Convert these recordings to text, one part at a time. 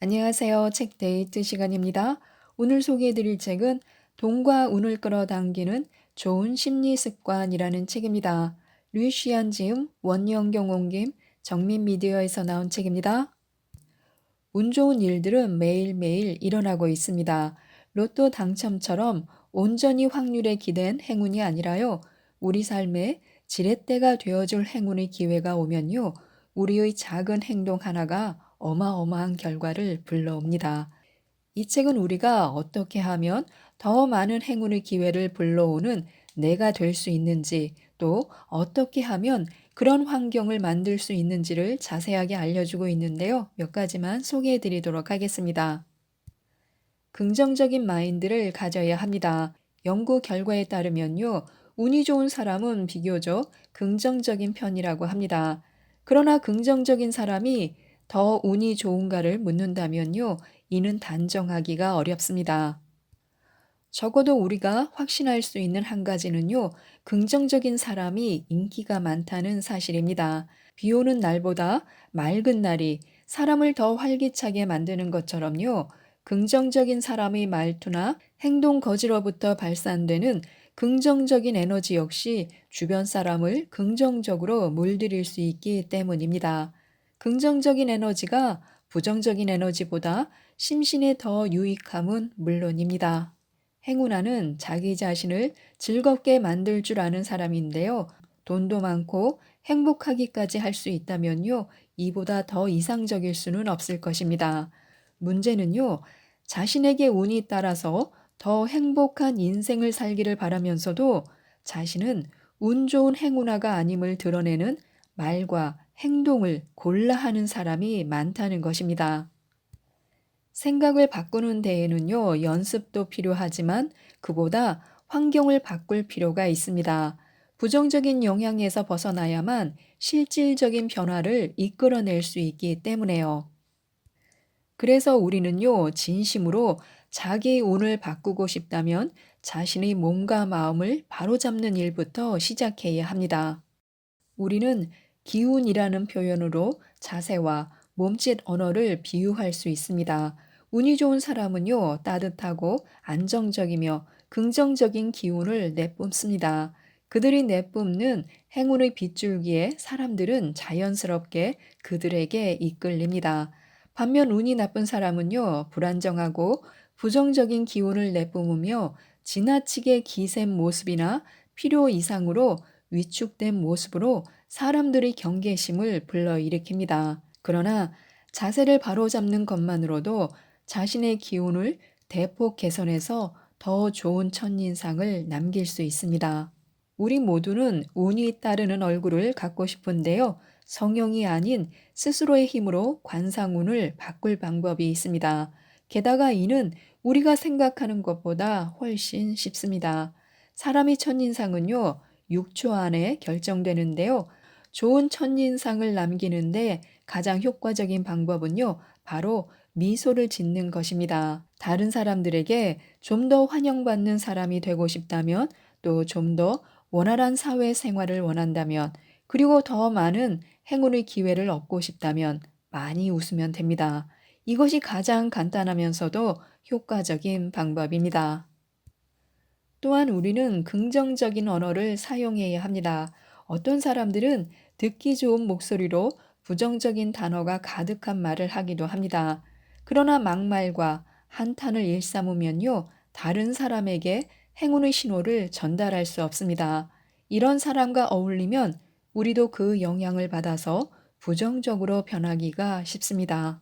안녕하세요. 책 데이트 시간입니다. 오늘 소개해드릴 책은 돈과 운을 끌어당기는 좋은 심리 습관이라는 책입니다. 류시안 지음, 원영경 옮김, 정민미디어에서 나온 책입니다. 운 좋은 일들은 매일매일 일어나고 있습니다. 로또 당첨처럼 온전히 확률에 기댄 행운이 아니라요. 우리 삶에 지렛대가 되어줄 행운의 기회가 오면요. 우리의 작은 행동 하나가 어마어마한 결과를 불러옵니다. 이 책은 우리가 어떻게 하면 더 많은 행운의 기회를 불러오는 내가 될 수 있는지, 또 어떻게 하면 그런 환경을 만들 수 있는지를 자세하게 알려주고 있는데요. 몇 가지만 소개해 드리도록 하겠습니다. 긍정적인 마인드를 가져야 합니다. 연구 결과에 따르면요, 운이 좋은 사람은 비교적 긍정적인 편이라고 합니다. 그러나 긍정적인 사람이 더 운이 좋은가를 묻는다면요, 이는 단정하기가 어렵습니다. 적어도 우리가 확신할 수 있는 한 가지는요, 긍정적인 사람이 인기가 많다는 사실입니다. 비 오는 날보다 맑은 날이 사람을 더 활기차게 만드는 것처럼요, 긍정적인 사람의 말투나 행동 거지로부터 발산되는 긍정적인 에너지 역시 주변 사람을 긍정적으로 물들일 수 있기 때문입니다. 긍정적인 에너지가 부정적인 에너지보다 심신에 더 유익함은 물론입니다. 행운아는 자기 자신을 즐겁게 만들 줄 아는 사람인데요. 돈도 많고 행복하기까지 할 수 있다면요. 이보다 더 이상적일 수는 없을 것입니다. 문제는요. 자신에게 운이 따라서 더 행복한 인생을 살기를 바라면서도 자신은 운 좋은 행운아가 아님을 드러내는 말과 행동을 골라 하는 사람이 많다는 것입니다. 생각을 바꾸는 데에는요, 연습도 필요하지만 그보다 환경을 바꿀 필요가 있습니다. 부정적인 영향에서 벗어나야만 실질적인 변화를 이끌어낼 수 있기 때문에요. 그래서 우리는요, 진심으로 자기 운을 바꾸고 싶다면 자신의 몸과 마음을 바로잡는 일부터 시작해야 합니다. 우리는 기운이라는 표현으로 자세와 몸짓 언어를 비유할 수 있습니다. 운이 좋은 사람은요, 따뜻하고 안정적이며 긍정적인 기운을 내뿜습니다. 그들이 내뿜는 행운의 빗줄기에 사람들은 자연스럽게 그들에게 이끌립니다. 반면 운이 나쁜 사람은요, 불안정하고 부정적인 기운을 내뿜으며 지나치게 기센 모습이나 필요 이상으로 위축된 모습으로 사람들의 경계심을 불러일으킵니다. 그러나 자세를 바로잡는 것만으로도 자신의 기운을 대폭 개선해서 더 좋은 첫인상을 남길 수 있습니다. 우리 모두는 운이 따르는 얼굴을 갖고 싶은데요. 성형이 아닌 스스로의 힘으로 관상운을 바꿀 방법이 있습니다. 게다가 이는 우리가 생각하는 것보다 훨씬 쉽습니다. 사람의 첫인상은요, 6초 안에 결정되는데요. 좋은 첫인상을 남기는데 가장 효과적인 방법은요, 바로 미소를 짓는 것입니다. 다른 사람들에게 좀 더 환영받는 사람이 되고 싶다면, 또 좀 더 원활한 사회 생활을 원한다면, 그리고 더 많은 행운의 기회를 얻고 싶다면 많이 웃으면 됩니다. 이것이 가장 간단하면서도 효과적인 방법입니다. 또한 우리는 긍정적인 언어를 사용해야 합니다. 어떤 사람들은 듣기 좋은 목소리로 부정적인 단어가 가득한 말을 하기도 합니다. 그러나 막말과 한탄을 일삼으면요, 다른 사람에게 행운의 신호를 전달할 수 없습니다. 이런 사람과 어울리면 우리도 그 영향을 받아서 부정적으로 변하기가 쉽습니다.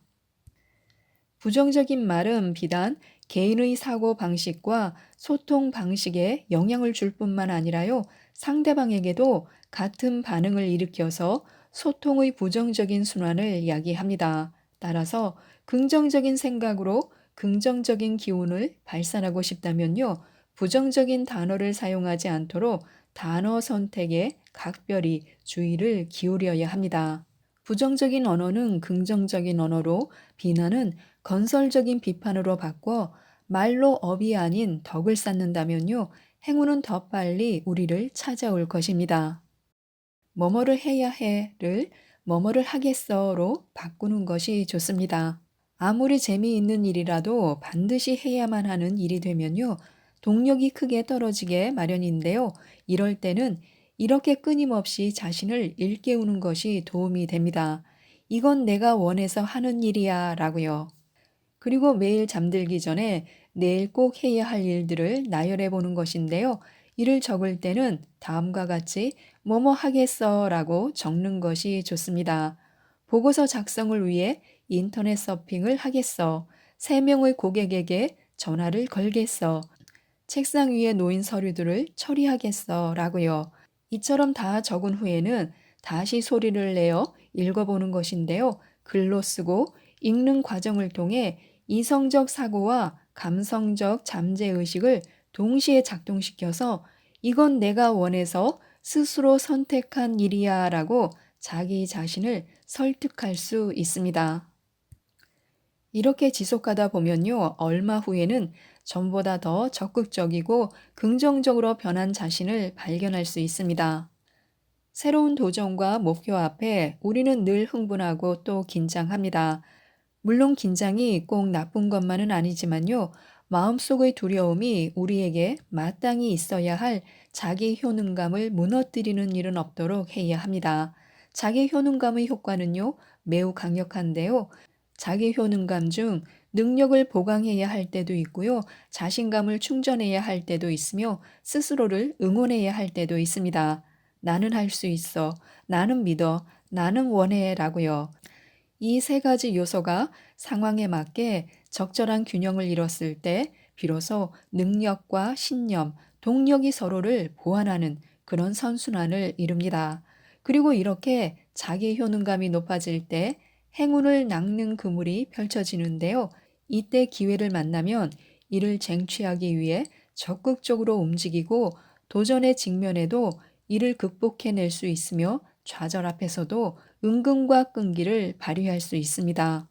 부정적인 말은 비단 개인의 사고 방식과 소통 방식에 영향을 줄 뿐만 아니라요, 상대방에게도 같은 반응을 일으켜서 소통의 부정적인 순환을 야기합니다. 따라서 긍정적인 생각으로 긍정적인 기운을 발산하고 싶다면요, 부정적인 단어를 사용하지 않도록 단어 선택에 각별히 주의를 기울여야 합니다. 부정적인 언어는 긍정적인 언어로, 비난은 건설적인 비판으로 바꿔 말로 업이 아닌 덕을 쌓는다면요, 행운은 더 빨리 우리를 찾아올 것입니다. 뭐뭐를 해야 해를 뭐뭐를 하겠어로 바꾸는 것이 좋습니다. 아무리 재미있는 일이라도 반드시 해야만 하는 일이 되면요, 동력이 크게 떨어지게 마련인데요. 이럴 때는 이렇게 끊임없이 자신을 일깨우는 것이 도움이 됩니다. 이건 내가 원해서 하는 일이야 라고요. 그리고 매일 잠들기 전에 내일 꼭 해야 할 일들을 나열해 보는 것인데요. 일을 적을 때는 다음과 같이 뭐뭐 하겠어 라고 적는 것이 좋습니다. 보고서 작성을 위해 인터넷 서핑을 하겠어. 3명의 고객에게 전화를 걸겠어. 책상 위에 놓인 서류들을 처리하겠어 라고요. 이처럼 다 적은 후에는 다시 소리를 내어 읽어보는 것인데요. 글로 쓰고 읽는 과정을 통해 이성적 사고와 감성적 잠재의식을 동시에 작동시켜서 이건 내가 원해서 스스로 선택한 일이야 라고 자기 자신을 설득할 수 있습니다. 이렇게 지속하다 보면요, 얼마 후에는 전보다 더 적극적이고 긍정적으로 변한 자신을 발견할 수 있습니다. 새로운 도전과 목표 앞에 우리는 늘 흥분하고 또 긴장합니다. 물론 긴장이 꼭 나쁜 것만은 아니지만요, 마음속의 두려움이 우리에게 마땅히 있어야 할 자기 효능감을 무너뜨리는 일은 없도록 해야 합니다. 자기 효능감의 효과는요, 매우 강력한데요. 자기 효능감 중 능력을 보강해야 할 때도 있고요, 자신감을 충전해야 할 때도 있으며 스스로를 응원해야 할 때도 있습니다. 나는 할 수 있어. 나는 믿어. 나는 원해 라고요. 이 세 가지 요소가 상황에 맞게 적절한 균형을 이뤘을 때 비로소 능력과 신념, 동력이 서로를 보완하는 그런 선순환을 이룹니다. 그리고 이렇게 자기 효능감이 높아질 때 행운을 낚는 그물이 펼쳐지는데요. 이때 기회를 만나면 이를 쟁취하기 위해 적극적으로 움직이고 도전에 직면해도 이를 극복해낼 수 있으며 좌절 앞에서도 은근과 끈기를 발휘할 수 있습니다.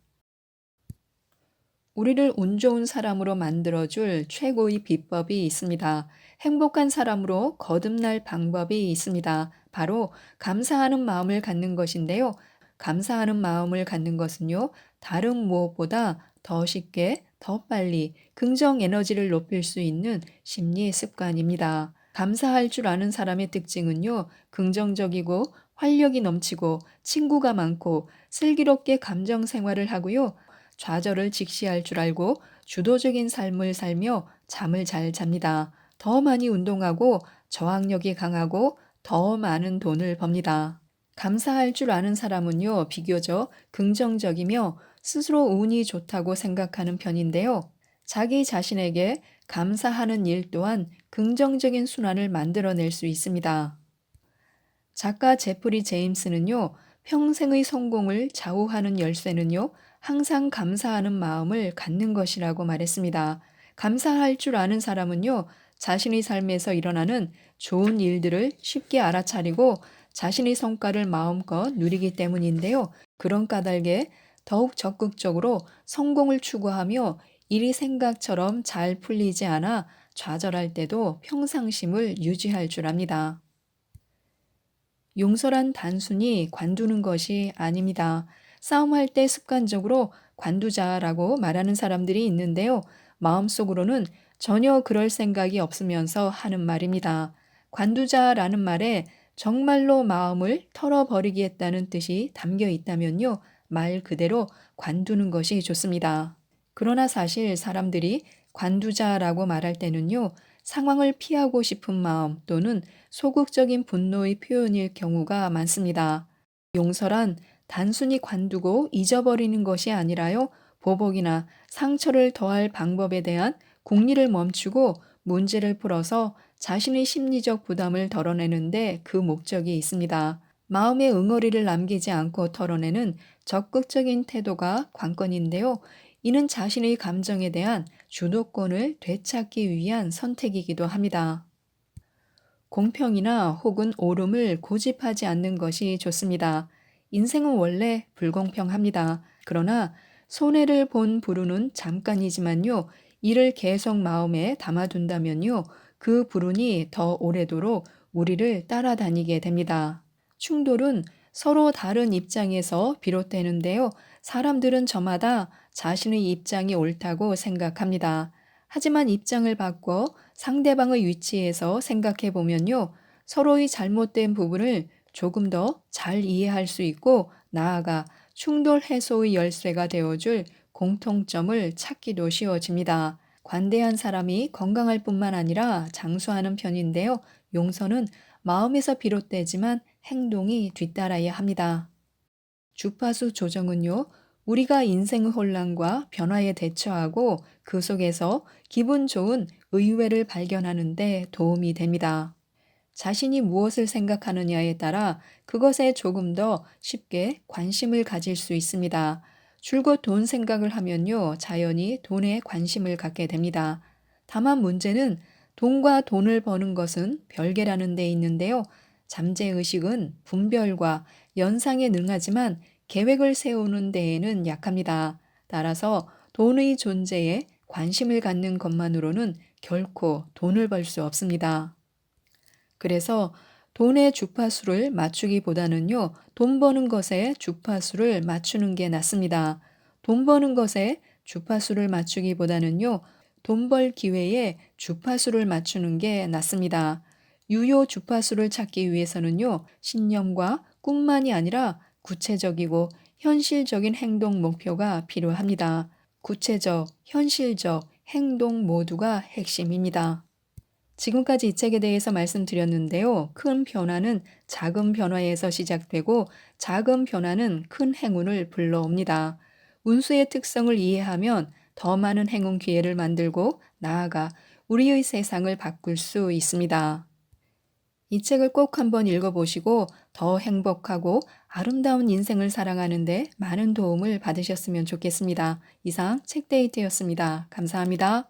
우리를 운 좋은 사람으로 만들어줄 최고의 비법이 있습니다. 행복한 사람으로 거듭날 방법이 있습니다. 바로 감사하는 마음을 갖는 것인데요. 감사하는 마음을 갖는 것은요, 다른 무엇보다 더 쉽게, 더 빨리 긍정 에너지를 높일 수 있는 심리 습관입니다. 감사할 줄 아는 사람의 특징은요, 긍정적이고 활력이 넘치고 친구가 많고 슬기롭게 감정 생활을 하고요. 좌절을 직시할 줄 알고 주도적인 삶을 살며 잠을 잘 잡니다. 더 많이 운동하고 저항력이 강하고 더 많은 돈을 법니다. 감사할 줄 아는 사람은요, 비교적 긍정적이며 스스로 운이 좋다고 생각하는 편인데요. 자기 자신에게 감사하는 일 또한 긍정적인 순환을 만들어낼 수 있습니다. 작가 제프리 제임스는요, 평생의 성공을 좌우하는 열쇠는요, 항상 감사하는 마음을 갖는 것이라고 말했습니다. 감사할 줄 아는 사람은요, 자신의 삶에서 일어나는 좋은 일들을 쉽게 알아차리고 자신의 성과를 마음껏 누리기 때문인데요. 그런 까닭에 더욱 적극적으로 성공을 추구하며 일이 생각처럼 잘 풀리지 않아 좌절할 때도 평상심을 유지할 줄 압니다. 용서란 단순히 관두는 것이 아닙니다. 싸움할 때 습관적으로 관두자라고 말하는 사람들이 있는데요. 마음속으로는 전혀 그럴 생각이 없으면서 하는 말입니다. 관두자라는 말에 정말로 마음을 털어버리겠다는 뜻이 담겨 있다면요. 말 그대로 관두는 것이 좋습니다. 그러나 사실 사람들이 관두자라고 말할 때는요. 상황을 피하고 싶은 마음 또는 소극적인 분노의 표현일 경우가 많습니다. 용서란 단순히 관두고 잊어버리는 것이 아니라요, 보복이나 상처를 더할 방법에 대한 궁리를 멈추고 문제를 풀어서 자신의 심리적 부담을 덜어내는데 그 목적이 있습니다. 마음의 응어리를 남기지 않고 털어내는 적극적인 태도가 관건인데요. 이는 자신의 감정에 대한 주도권을 되찾기 위한 선택이기도 합니다. 공평이나 혹은 옳음을 고집하지 않는 것이 좋습니다. 인생은 원래 불공평합니다. 그러나 손해를 본 불운은 잠깐이지만요, 이를 계속 마음에 담아둔다면요, 그 불운이 더 오래도록 우리를 따라다니게 됩니다. 충돌은 서로 다른 입장에서 비롯되는데요, 사람들은 저마다 자신의 입장이 옳다고 생각합니다. 하지만 입장을 바꿔 상대방의 위치에서 생각해 보면요. 서로의 잘못된 부분을 조금 더 잘 이해할 수 있고 나아가 충돌 해소의 열쇠가 되어줄 공통점을 찾기도 쉬워집니다. 관대한 사람이 건강할 뿐만 아니라 장수하는 편인데요. 용서는 마음에서 비롯되지만 행동이 뒤따라야 합니다. 주파수 조정은요, 우리가 인생의 혼란과 변화에 대처하고 그 속에서 기분 좋은 의외를 발견하는 데 도움이 됩니다. 자신이 무엇을 생각하느냐에 따라 그것에 조금 더 쉽게 관심을 가질 수 있습니다. 줄곧 돈 생각을 하면요, 자연히 돈에 관심을 갖게 됩니다. 다만 문제는 돈과 돈을 버는 것은 별개라는 데 있는데요. 잠재의식은 분별과 연상에 능하지만 계획을 세우는 데에는 약합니다. 따라서 돈의 존재에 관심을 갖는 것만으로는 결코 돈을 벌 수 없습니다. 그래서 돈의 주파수를 맞추기보다는요, 돈 버는 것에 주파수를 맞추는 게 낫습니다. 돈 버는 것에 주파수를 맞추기보다는요, 돈 벌 기회에 주파수를 맞추는 게 낫습니다. 유효 주파수를 찾기 위해서는요, 신념과 꿈만이 아니라 구체적이고 현실적인 행동 목표가 필요합니다. 구체적, 현실적, 행동 모두가 핵심입니다. 지금까지 이 책에 대해서 말씀드렸는데요. 큰 변화는 작은 변화에서 시작되고 작은 변화는 큰 행운을 불러옵니다. 운수의 특성을 이해하면 더 많은 행운 기회를 만들고 나아가 우리의 세상을 바꿀 수 있습니다. 이 책을 꼭 한번 읽어보시고 더 행복하고 아름다운 인생을 살아가는데 많은 도움을 받으셨으면 좋겠습니다. 이상 책데이트였습니다. 감사합니다.